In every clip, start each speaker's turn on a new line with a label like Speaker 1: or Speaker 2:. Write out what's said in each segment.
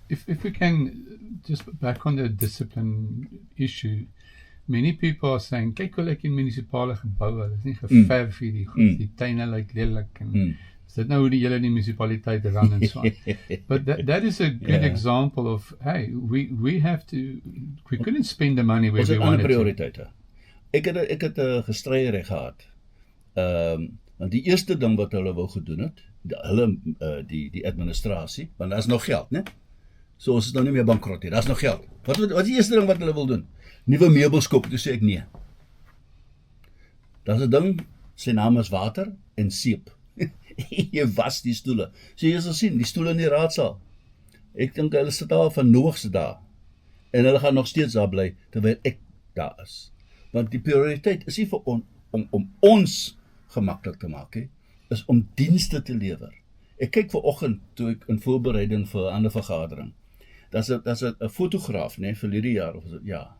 Speaker 1: if we can, just back on the discipline issue, many people are saying, kyk hoe lyk die munisipale gebou, hulle is nie geverf hier, die tuine lyk lelik, en is dit nou hoe die hele munisipaliteit run and so on. But that is a good example of, hey, we have to, we couldn't spend the money where we wanted to.
Speaker 2: Prioriteite. Ek het 'n gestryery gehad. Want die eerste ding wat hulle wou gedoen het, die administrasie, want daar's nog geld, né? So ons is nou nie meer bankrot nie, daar's nog geld. Wat is die eerste ding wat hulle wil doen? Nuwe meubels koop, toe sê ek nee. Daar's 'n ding, sy naam is water en seep. Jy was die stoele. So jy sal sien, die stoele in die raadsaal. Ek dink hulle sit daar van Noag se dae. En hulle gaan nog steeds daar bly, terwyl ek daar is. Want die prioriteit is nie vir om ons gemaklik te maak, is om dienste te lewer. Ek kyk vanoggend, toe ek in voorbereiding vir 'n ander vergadering, daar's 'n fotograaf, né, vir hierdie jaar, of is dit, ja,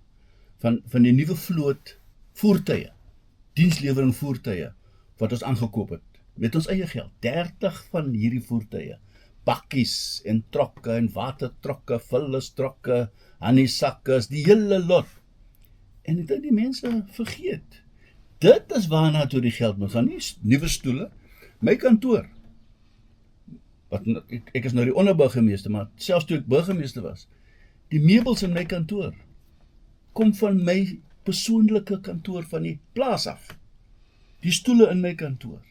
Speaker 2: van die nuwe vloot voertuie, dienslewering voertuie, wat ons aangekoop het, met ons eie geld, 30 van hierdie voertuie, bakkies en trokke en watertrokke, vullistrokke, honeysakkers, die hele lot. En ek dink die mense vergeet. Dit is waarna toe die geld moet gaan, nie nuwe stoele. My kantoor, ek is nou die onderburgemeester, maar selfs toe ek burgemeester was, die meubels in my kantoor kom van my persoonlike kantoor van die plaas af. Die stoele in my kantoor.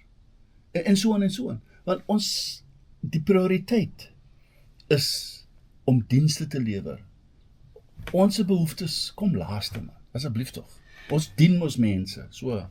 Speaker 2: En so en so. Want ons, die prioriteit is om dienste te lewer. Ons behoeftes kom laaste, man. Asseblief tog. Ons dien ons mense, so.